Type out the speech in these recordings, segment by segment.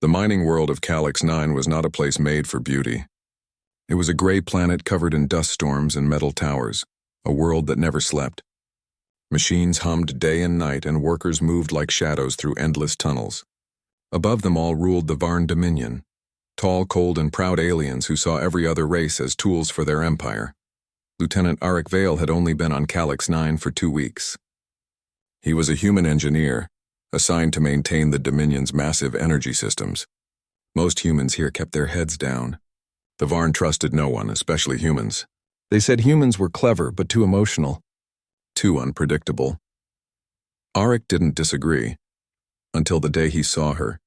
The mining world of Calyx 9 was not a place made for beauty. It was a gray planet covered in dust storms and metal towers, a world that never slept. Machines hummed day and night, and workers moved like shadows through endless tunnels. Above them all ruled the Varn Dominion, tall, cold, and proud aliens who saw every other race as tools for their empire. Lieutenant Arik Vale had only been on Calyx 9 for 2 weeks. He was a human engineer, assigned to maintain the Dominion's massive energy systems. Most humans here kept their heads down. The Varn trusted no one, especially humans. They said humans were clever but too emotional, too unpredictable. Arik didn't disagree, until the day he saw her.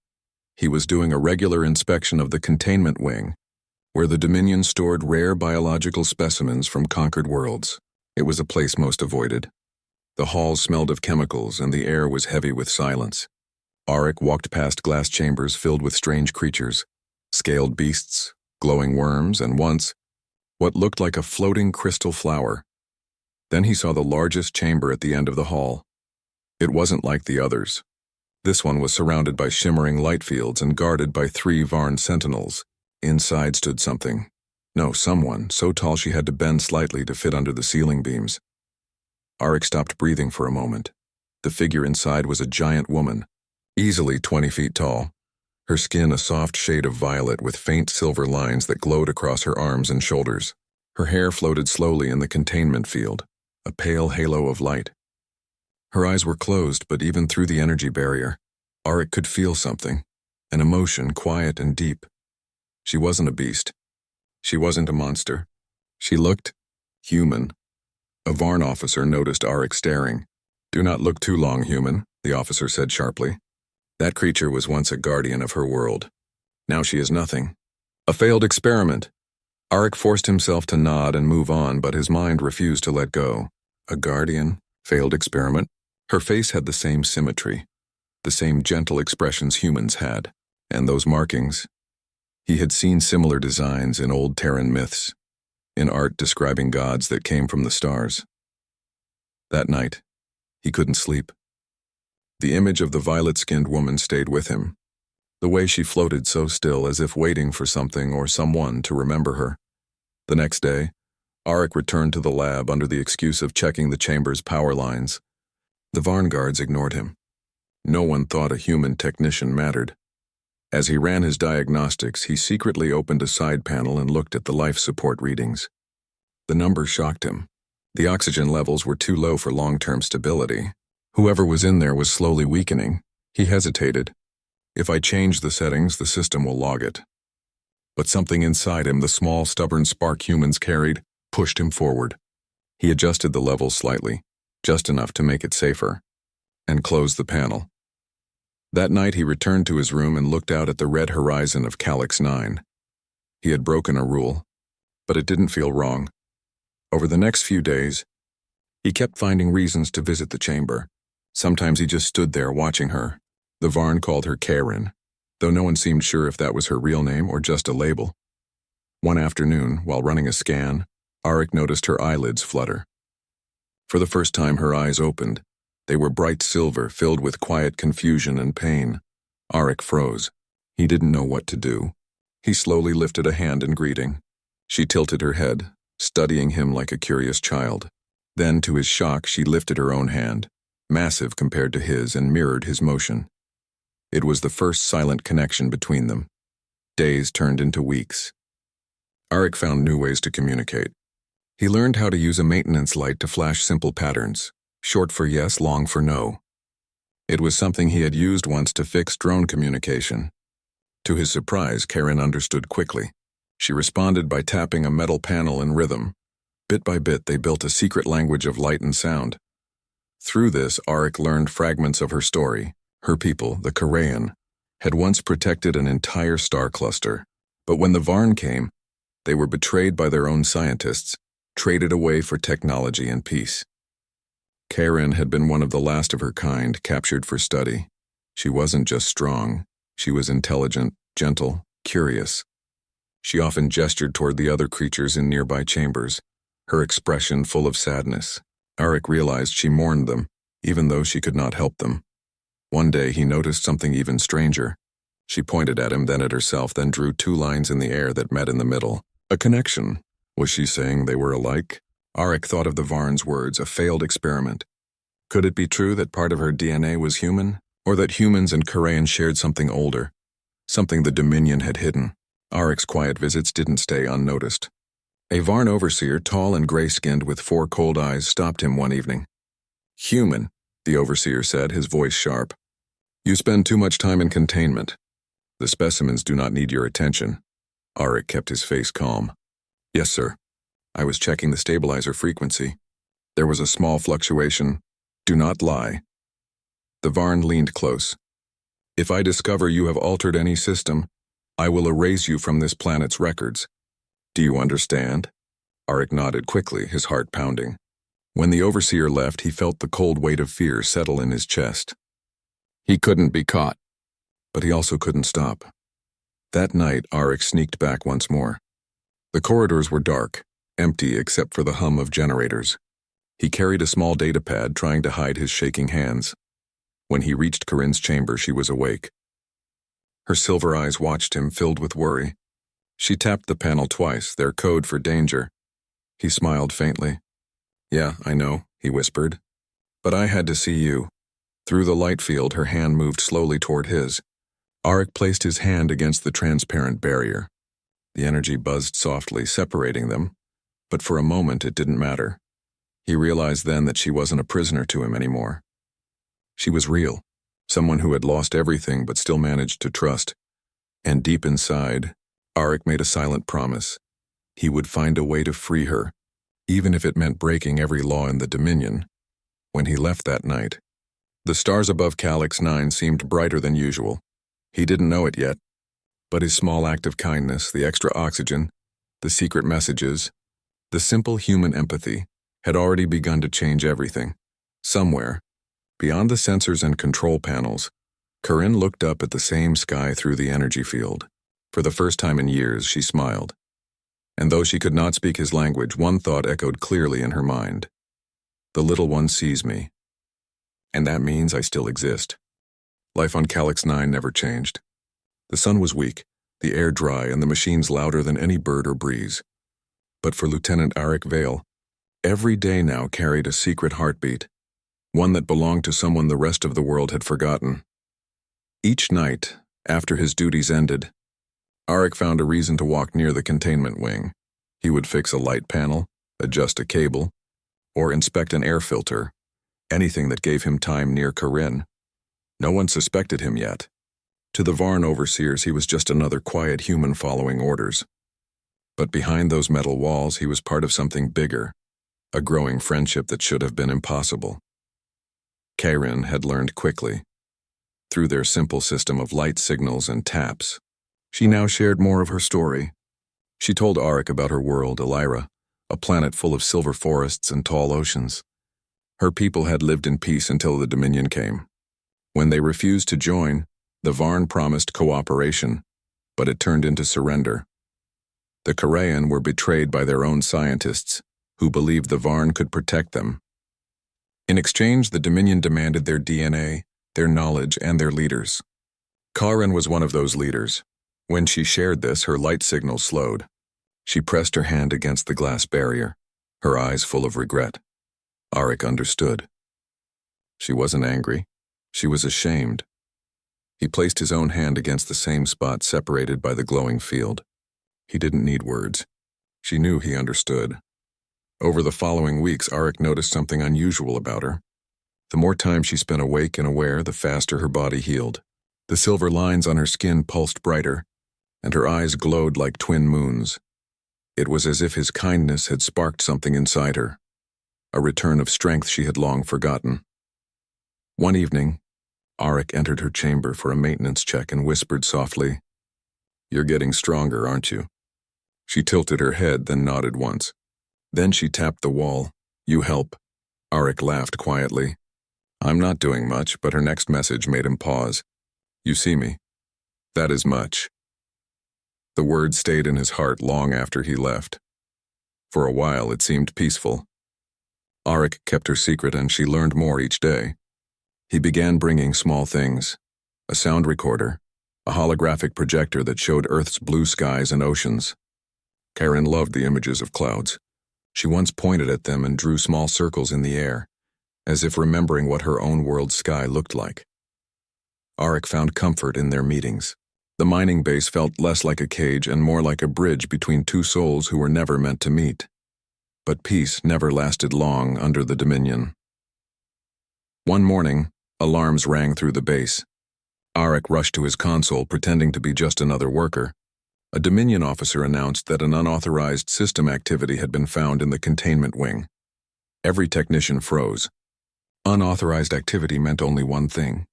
He was doing a regular inspection of the containment wing, where the Dominion stored rare biological specimens from conquered worlds. It was a place most avoided. The halls smelled of chemicals, and the air was heavy with silence. Arik walked past glass chambers filled with strange creatures, scaled beasts, glowing worms, and once, what looked like a floating crystal flower. Then he saw the largest chamber at the end of the hall. It wasn't like the others. This one was surrounded by shimmering light fields and guarded by 3 Varn sentinels. Inside stood someone, so tall she had to bend slightly to fit under the ceiling beams. Arik stopped breathing for a moment. The figure inside was a giant woman, easily 20 feet tall, her skin a soft shade of violet with faint silver lines that glowed across her arms and shoulders. Her hair floated slowly in the containment field, a pale halo of light. Her eyes were closed, but even through the energy barrier, Arik could feel something, an emotion quiet and deep. She wasn't a beast. She wasn't a monster. She looked human. A Varn officer noticed Arik staring. "Do not look too long, human," the officer said sharply. "That creature was once a guardian of her world. Now she is nothing. A failed experiment." Arik forced himself to nod and move on, but his mind refused to let go. A guardian? Failed experiment? Her face had the same symmetry, the same gentle expressions humans had, and those markings. He had seen similar designs in old Terran myths, in art describing gods that came from the stars. That night, he couldn't sleep. The image of the violet-skinned woman stayed with him, the way she floated so still as if waiting for something or someone to remember her. The next day, Arik returned to the lab under the excuse of checking the chamber's power lines. The Varn guards ignored him. No one thought a human technician mattered. As he ran his diagnostics, he secretly opened a side panel and looked at the life support readings. The numbers shocked him. The oxygen levels were too low for long-term stability. Whoever was in there was slowly weakening. He hesitated. "If I change the settings, the system will log it." But something inside him, the small, stubborn spark humans carried, pushed him forward. He adjusted the levels slightly, just enough to make it safer, and closed the panel. That night he returned to his room and looked out at the red horizon of Calyx 9. He had broken a rule, but it didn't feel wrong. Over the next few days, he kept finding reasons to visit the chamber. Sometimes he just stood there watching her. The Varn called her Karen, though no one seemed sure if that was her real name or just a label. One afternoon, while running a scan, Arik noticed her eyelids flutter. For the first time her eyes opened. They were bright silver, filled with quiet confusion and pain. Arik froze. He didn't know what to do. He slowly lifted a hand in greeting. She tilted her head, studying him like a curious child. Then, to his shock, she lifted her own hand, massive compared to his, and mirrored his motion. It was the first silent connection between them. Days turned into weeks. Arik found new ways to communicate. He learned how to use a maintenance light to flash simple patterns, short for yes, long for no. It was something he had used once to fix drone communication. To his surprise, Karen understood quickly. She responded by tapping a metal panel in rhythm. Bit by bit, they built a secret language of light and sound. Through this, Arik learned fragments of her story. Her people, the Karayan, had once protected an entire star cluster. But when the Varn came, they were betrayed by their own scientists, traded away for technology and peace. Karen had been one of the last of her kind, captured for study. She wasn't just strong. She was intelligent, gentle, curious. She often gestured toward the other creatures in nearby chambers, her expression full of sadness. Arik realized she mourned them, even though she could not help them. One day he noticed something even stranger. She pointed at him, then at herself, then drew two lines in the air that met in the middle. A connection. Was she saying they were alike? Auric thought of the Varn's words, a failed experiment. Could it be true that part of her DNA was human? Or that humans and Karayan shared something older? Something the Dominion had hidden? Auric's quiet visits didn't stay unnoticed. A Varn overseer, tall and gray-skinned with 4 cold eyes, stopped him one evening. "Human," the overseer said, his voice sharp. "You spend too much time in containment. The specimens do not need your attention." Auric kept his face calm. "Yes, sir. I was checking the stabilizer frequency. There was a small fluctuation. Do not lie." The Varn leaned close. "If I discover you have altered any system, I will erase you from this planet's records. Do you understand?" Auric nodded quickly, his heart pounding. When the overseer left, he felt the cold weight of fear settle in his chest. He couldn't be caught, but he also couldn't stop. That night, Auric sneaked back once more. The corridors were dark, empty except for the hum of generators. He carried a small datapad, trying to hide his shaking hands. When he reached Corinne's chamber, she was awake. Her silver eyes watched him, filled with worry. She tapped the panel twice, their code for danger. He smiled faintly. "Yeah, I know," he whispered. "But I had to see you." Through the light field, her hand moved slowly toward his. Auric placed his hand against the transparent barrier. The energy buzzed softly, separating them, but for a moment it didn't matter. He realized then that she wasn't a prisoner to him anymore. She was real, someone who had lost everything but still managed to trust. And deep inside, Auric made a silent promise. He would find a way to free her, even if it meant breaking every law in the Dominion. When he left that night, the stars above Calyx 9 seemed brighter than usual. He didn't know it yet, but his small act of kindness, the extra oxygen, the secret messages, the simple human empathy, had already begun to change everything. Somewhere, beyond the sensors and control panels, Corinne looked up at the same sky through the energy field. For the first time in years, she smiled. And though she could not speak his language, one thought echoed clearly in her mind. The little one sees me. And that means I still exist. Life on Calyx 9 never changed. The sun was weak, the air dry, and the machines louder than any bird or breeze. But for Lieutenant Auric Vale, every day now carried a secret heartbeat, one that belonged to someone the rest of the world had forgotten. Each night, after his duties ended, Auric found a reason to walk near the containment wing. He would fix a light panel, adjust a cable, or inspect an air filter, anything that gave him time near Corinne. No one suspected him yet. To the Varn overseers, he was just another quiet human following orders. But behind those metal walls, he was part of something bigger, a growing friendship that should have been impossible. Karen had learned quickly. Through their simple system of light signals and taps, she now shared more of her story. She told Auric about her world, Elira, a planet full of silver forests and tall oceans. Her people had lived in peace until the Dominion came. When they refused to join, the Varn promised cooperation, but it turned into surrender. The Karayan were betrayed by their own scientists, who believed the Varn could protect them. In exchange, the Dominion demanded their DNA, their knowledge, and their leaders. Karen was one of those leaders. When she shared this, her light signal slowed. She pressed her hand against the glass barrier, her eyes full of regret. Auric understood. She wasn't angry. She was ashamed. He placed his own hand against the same spot separated by the glowing field. He didn't need words. She knew he understood. Over the following weeks, Auric noticed something unusual about her. The more time she spent awake and aware, the faster her body healed. The silver lines on her skin pulsed brighter, and her eyes glowed like twin moons. It was as if his kindness had sparked something inside her, a return of strength she had long forgotten. One evening, Auric entered her chamber for a maintenance check and whispered softly, "You're getting stronger, aren't you?" She tilted her head, then nodded once. Then she tapped the wall. "You help." Auric laughed quietly. "I'm not doing much," but her next message made him pause. "You see me. That is much." The word stayed in his heart long after he left. For a while it seemed peaceful. Auric kept her secret and she learned more each day. He began bringing small things, a sound recorder, a holographic projector that showed Earth's blue skies and oceans. Karen loved the images of clouds. She once pointed at them and drew small circles in the air, as if remembering what her own world's sky looked like. Auric found comfort in their meetings. The mining base felt less like a cage and more like a bridge between two souls who were never meant to meet. But peace never lasted long under the Dominion. One morning, alarms rang through the base. Auric rushed to his console, pretending to be just another worker. A Dominion officer announced that an unauthorized system activity had been found in the containment wing. Every technician froze. Unauthorized activity meant only one thing.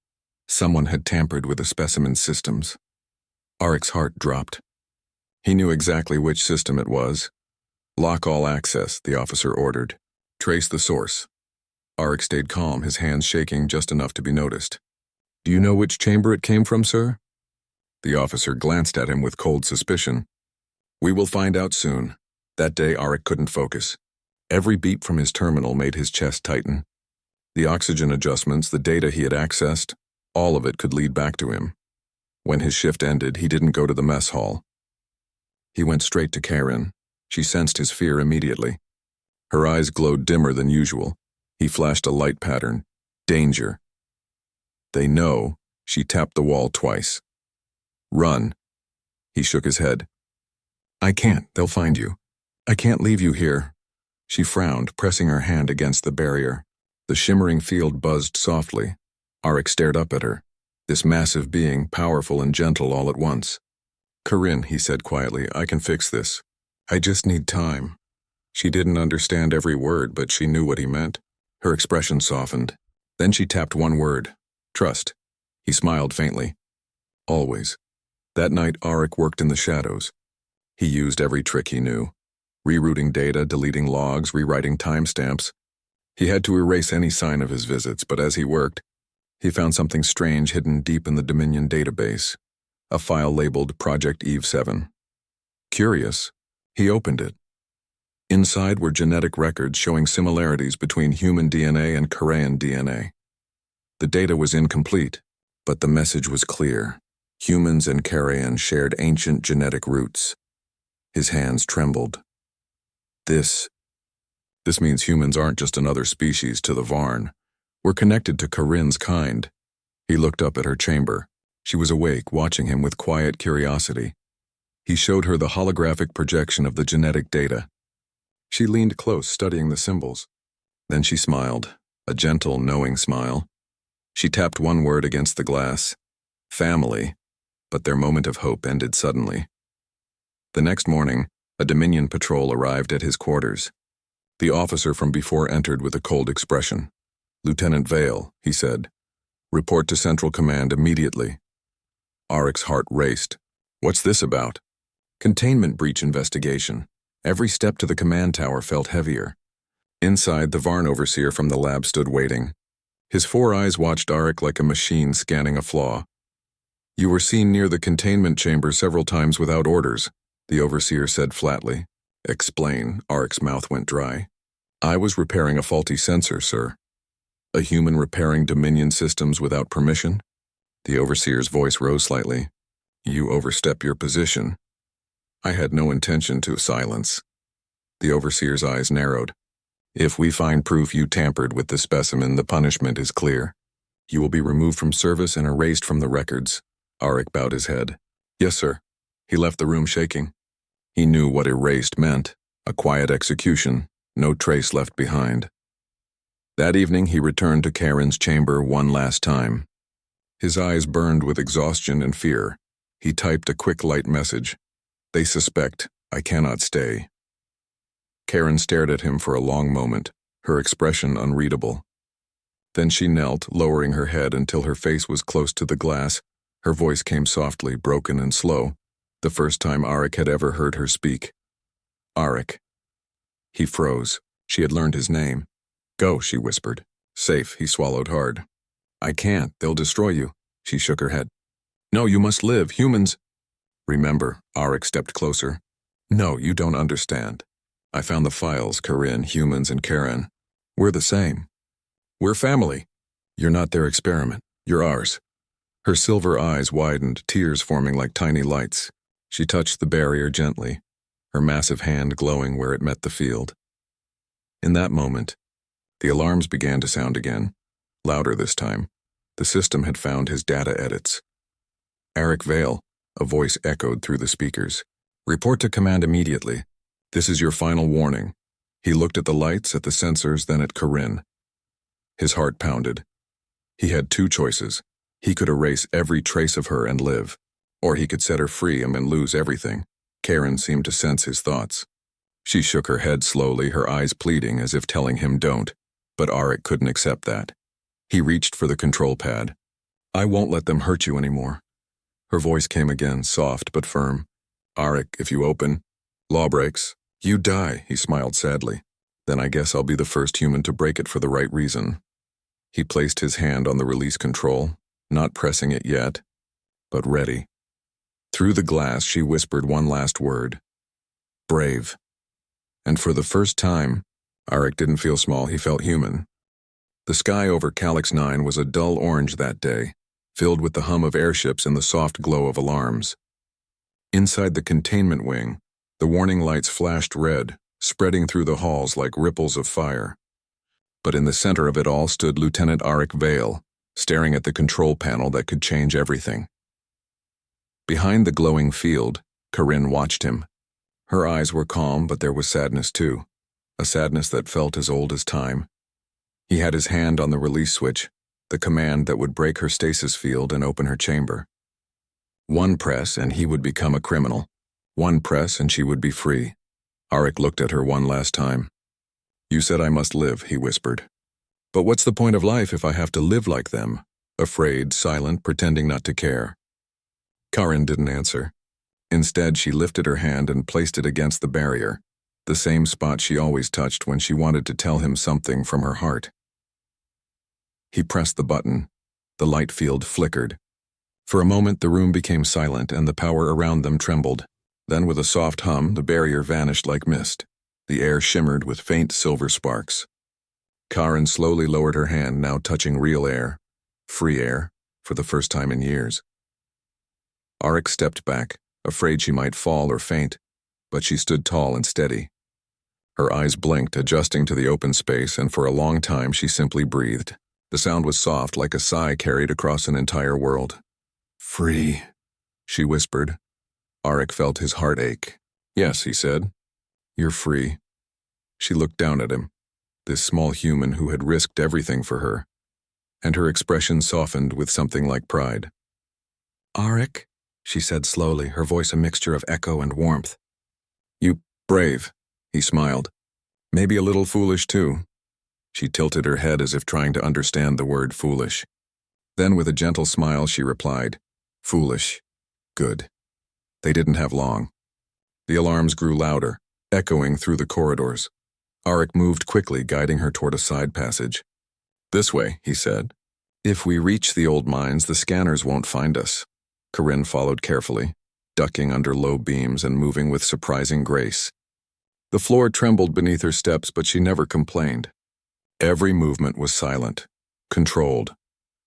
Someone had tampered with the specimen's systems. Auric's heart dropped. He knew exactly which system it was. Lock all access, the officer ordered. Trace the source. Auric stayed calm, his hands shaking just enough to be noticed. Do you know which chamber it came from, sir? The officer glanced at him with cold suspicion. We will find out soon. That day, Auric couldn't focus. Every beep from his terminal made his chest tighten. The oxygen adjustments, the data he had accessed, all of it could lead back to him. When his shift ended, he didn't go to the mess hall. He went straight to Karen. She sensed his fear immediately. Her eyes glowed dimmer than usual. He flashed a light pattern. Danger. They know. She tapped the wall twice. Run. He shook his head. I can't. They'll find you. I can't leave you here. She frowned, pressing her hand against the barrier. The shimmering field buzzed softly. Auric stared up at her. This massive being, powerful and gentle all at once. Corinne, he said quietly, I can fix this. I just need time. She didn't understand every word, but she knew what he meant. Her expression softened. Then she tapped one word. Trust. He smiled faintly. Always. That night, Auric worked in the shadows. He used every trick he knew. Rerouting data, deleting logs, rewriting timestamps. He had to erase any sign of his visits, but as he worked, he found something strange hidden deep in the Dominion database. A file labeled Project Eve 7. Curious, he opened it. Inside were genetic records showing similarities between human DNA and Karayan DNA. The data was incomplete, but the message was clear. Humans and Karayan shared ancient genetic roots. His hands trembled. This means humans aren't just another species to the Varn. We're connected to Corinne's kind. He looked up at her chamber. She was awake, watching him with quiet curiosity. He showed her the holographic projection of the genetic data. She leaned close, studying the symbols. Then she smiled, a gentle, knowing smile. She tapped one word against the glass. Family. But their moment of hope ended suddenly. The next morning, a Dominion patrol arrived at his quarters. The officer from before entered with a cold expression. Lieutenant Vale, he said. Report to Central Command immediately. Auric's heart raced. What's this about? Containment breach investigation. Every step to the command tower felt heavier. Inside, the Varn overseer from the lab stood waiting. His 4 eyes watched Auric like a machine scanning a flaw. You were seen near the containment chamber several times without orders, the overseer said flatly. Explain. Auric's mouth went dry. I was repairing a faulty sensor, sir. A human repairing Dominion systems without permission? The overseer's voice rose slightly. You overstep your position. I had no intention to silence. The overseer's eyes narrowed. If we find proof you tampered with the specimen, the punishment is clear. You will be removed from service and erased from the records. Auric bowed his head. Yes, sir. He left the room shaking. He knew what erased meant. A quiet execution, no trace left behind. That evening he returned to Karen's chamber one last time. His eyes burned with exhaustion and fear. He typed a quick light message. They suspect. I cannot stay. Karen stared at him for a long moment, her expression unreadable. Then she knelt, lowering her head until her face was close to the glass. Her voice came softly, broken and slow, the first time Auric had ever heard her speak. Auric. He froze. She had learned his name. Go, she whispered. Safe, he swallowed hard. I can't, they'll destroy you. She shook her head. No, you must live, humans. Remember, Auric stepped closer. No, you don't understand. I found the files, Corinne, humans, and Karen. We're the same. We're family. You're not their experiment. You're ours. Her silver eyes widened, tears forming like tiny lights. She touched the barrier gently, her massive hand glowing where it met the field. In that moment, the alarms began to sound again, louder this time. The system had found his data edits. Eric Vale, a voice echoed through the speakers. Report to command immediately. This is your final warning. He looked at the lights, at the sensors, then at Corinne. His heart pounded. He had two choices. He could erase every trace of her and live, or he could set her free and lose everything. Karen seemed to sense his thoughts. She shook her head slowly, her eyes pleading as if telling him don't, but Arik couldn't accept that. He reached for the control pad. I won't let them hurt you anymore. Her voice came again, soft but firm. Arik, if you open, law breaks, you die, he smiled sadly. Then I guess I'll be the first human to break it for the right reason. He placed his hand on the release control, not pressing it yet, but ready. Through the glass, she whispered one last word. Brave. And for the first time, Arik didn't feel small, he felt human. The sky over Calyx 9 was a dull orange that day, filled with the hum of airships and the soft glow of alarms. Inside the containment wing, the warning lights flashed red, spreading through the halls like ripples of fire. But in the center of it all stood Lieutenant Arik Vale, staring at the control panel that could change everything. Behind the glowing field, Corinne watched him. Her eyes were calm, but there was sadness too, a sadness that felt as old as time. He had his hand on the release switch, the command that would break her stasis field and open her chamber. One press and he would become a criminal. One press and she would be free. Arik looked at her one last time. You said I must live, he whispered. But what's the point of life if I have to live like them? Afraid, silent, pretending not to care. Karen didn't answer. Instead, she lifted her hand and placed it against the barrier, the same spot she always touched when she wanted to tell him something from her heart. He pressed the button. The light field flickered. For a moment, the room became silent and the power around them trembled. Then, with a soft hum, the barrier vanished like mist. The air shimmered with faint silver sparks. Karen slowly lowered her hand, now touching real air, free air, for the first time in years. Arik stepped back, afraid she might fall or faint, but she stood tall and steady. Her eyes blinked, adjusting to the open space, and for a long time she simply breathed. The sound was soft, like a sigh carried across an entire world. Free, she whispered. Arik felt his heart ache. Yes, he said. You're free. She looked down at him, this small human who had risked everything for her, and her expression softened with something like pride. Arik, she said slowly, her voice a mixture of echo and warmth. You brave, he smiled. Maybe a little foolish too. She tilted her head as if trying to understand the word foolish. Then with a gentle smile she replied, foolish. Good. They didn't have long. The alarms grew louder, echoing through the corridors. Arik moved quickly, guiding her toward a side passage. This way, he said. If we reach the old mines, the scanners won't find us. Corinne followed carefully, ducking under low beams and moving with surprising grace. The floor trembled beneath her steps, but she never complained. Every movement was silent, controlled,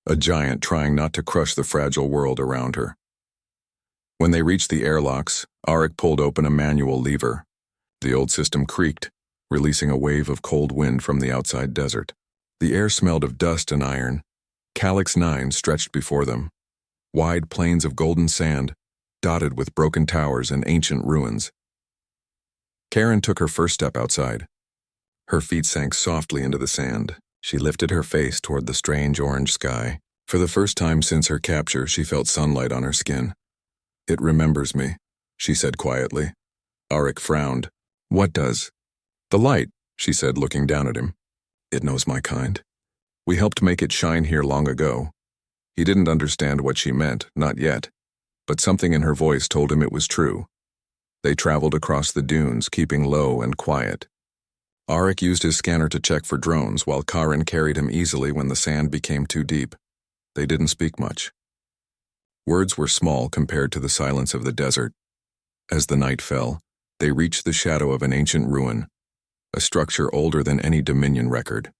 a giant trying not to crush the fragile world around her. When they reached the airlocks, Arik pulled open a manual lever. The old system creaked, releasing a wave of cold wind from the outside desert. The air smelled of dust and iron. Calyx 9 stretched before them, wide plains of golden sand, dotted with broken towers and ancient ruins. Karen took her first step outside. Her feet sank softly into the sand. She lifted her face toward the strange orange sky. For the first time since her capture, she felt sunlight on her skin. It remembers me, she said quietly. Arik frowned. What does? The light, she said, looking down at him. It knows my kind. We helped make it shine here long ago. He didn't understand what she meant, not yet, but something in her voice told him it was true. They traveled across the dunes, keeping low and quiet. Arik used his scanner to check for drones, while Karen carried him easily when the sand became too deep. They didn't speak much. Words were small compared to the silence of the desert. As the night fell, they reached the shadow of an ancient ruin, a structure older than any Dominion record.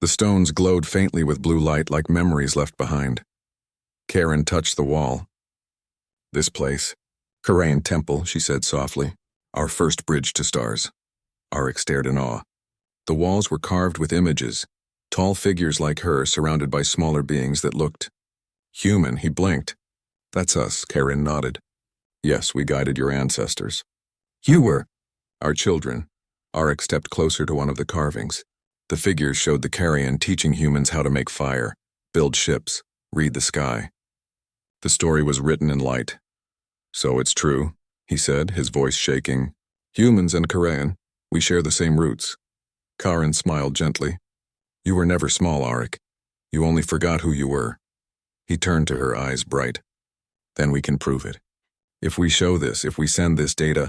The stones glowed faintly with blue light like memories left behind. Karen touched the wall. This place. Karain Temple, she said softly. Our first bridge to stars. Arik stared in awe. The walls were carved with images, tall figures like her surrounded by smaller beings that looked human. He blinked. That's us, Karen nodded. Yes, we guided your ancestors. You were? Our children. Arik stepped closer to one of the carvings. The figures showed the Karian teaching humans how to make fire, build ships, read the sky. The story was written in light. So it's true, he said, his voice shaking. Humans and Karayan, we share the same roots. Karen smiled gently. You were never small, Arik. You only forgot who you were. He turned to her, eyes bright. Then we can prove it. If we show this, if we send this data,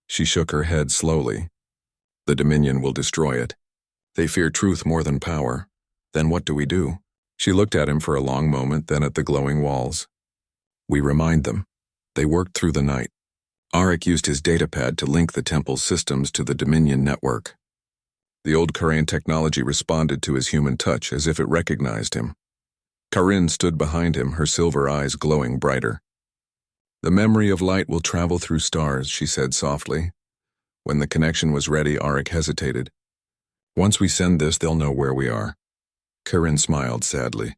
she shook her head slowly. The Dominion will destroy it. They fear truth more than power. Then what do we do? She looked at him for a long moment, then at the glowing walls. We remind them. They worked through the night. Arik used his datapad to link the temple's systems to the Dominion network. The old Karain technology responded to his human touch as if it recognized him. Karin stood behind him, her silver eyes glowing brighter. The memory of light will travel through stars, she said softly. When the connection was ready, Arik hesitated. Once we send this, they'll know where we are. Karin smiled sadly.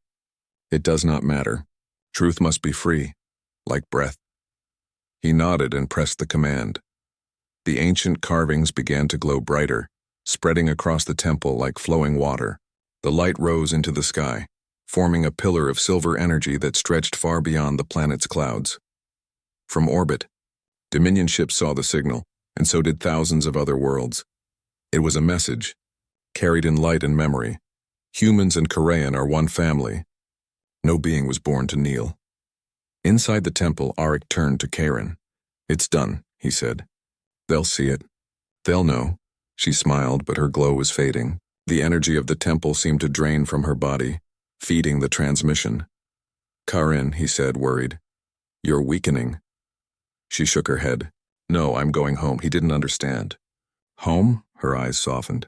It does not matter. Truth must be free, like breath. He nodded and pressed the command. The ancient carvings began to glow brighter, spreading across the temple like flowing water. The light rose into the sky, forming a pillar of silver energy that stretched far beyond the planet's clouds. From orbit, Dominion ships saw the signal, and so did thousands of other worlds. It was a message, carried in light and memory. Humans and Karayan are one family. No being was born to kneel. Inside the temple, Arik turned to Karen. It's done, he said. They'll see it. They'll know. She smiled, but her glow was fading. The energy of the temple seemed to drain from her body, feeding the transmission. Karen, he said, worried. You're weakening. She shook her head. No, I'm going home. He didn't understand. Home? Her eyes softened.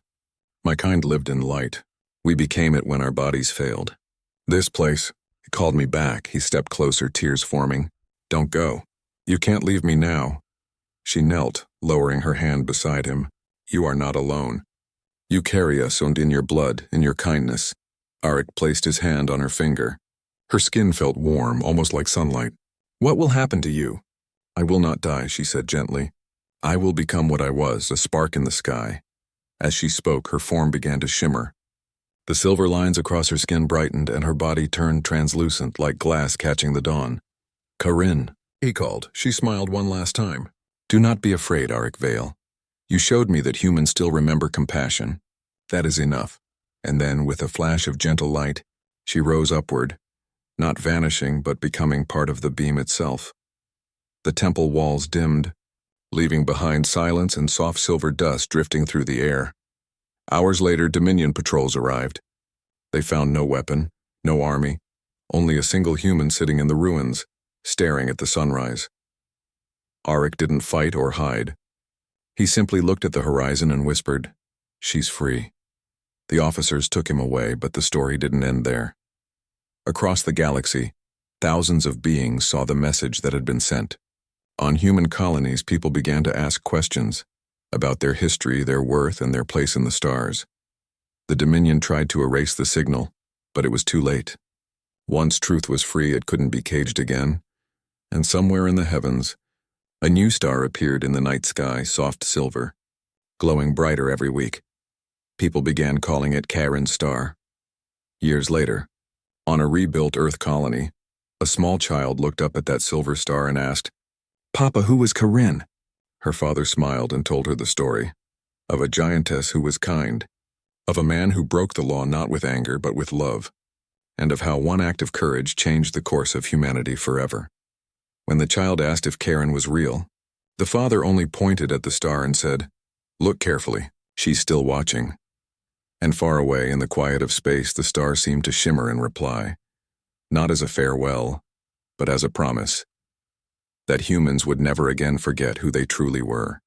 My kind lived in light. We became it when our bodies failed. This place, he called me back. He stepped closer, tears forming. Don't go. You can't leave me now. She knelt, lowering her hand beside him. You are not alone. You carry us, and in your blood, in your kindness. Arik placed his hand on her finger. Her skin felt warm, almost like sunlight. What will happen to you? I will not die, she said gently. I will become what I was, a spark in the sky. As she spoke, her form began to shimmer. The silver lines across her skin brightened, and her body turned translucent, like glass catching the dawn. Karin, he called. She smiled one last time. Do not be afraid, Arik Vale. You showed me that humans still remember compassion. That is enough. And then, with a flash of gentle light, she rose upward, not vanishing but becoming part of the beam itself. The temple walls dimmed, leaving behind silence and soft silver dust drifting through the air. Hours later, Dominion patrols arrived. They found no weapon, no army, only a single human sitting in the ruins, staring at the sunrise. Arik didn't fight or hide. He simply looked at the horizon and whispered, She's free. The officers took him away, but the story didn't end there. Across the galaxy, thousands of beings saw the message that had been sent. On human colonies, people began to ask questions about their history, their worth, and their place in the stars. The Dominion tried to erase the signal, but it was too late. Once truth was free, it couldn't be caged again. And somewhere in the heavens, a new star appeared in the night sky, soft silver, glowing brighter every week. People began calling it Karen's star. Years later, on a rebuilt Earth colony, a small child looked up at that silver star and asked, Papa, who was Karen? Her father smiled and told her the story of a giantess who was kind, of a man who broke the law not with anger but with love, and of how one act of courage changed the course of humanity forever. When the child asked if Karen was real, the father only pointed at the star and said, Look carefully, she's still watching. And far away in the quiet of space, the star seemed to shimmer in reply, not as a farewell, but as a promise that humans would never again forget who they truly were.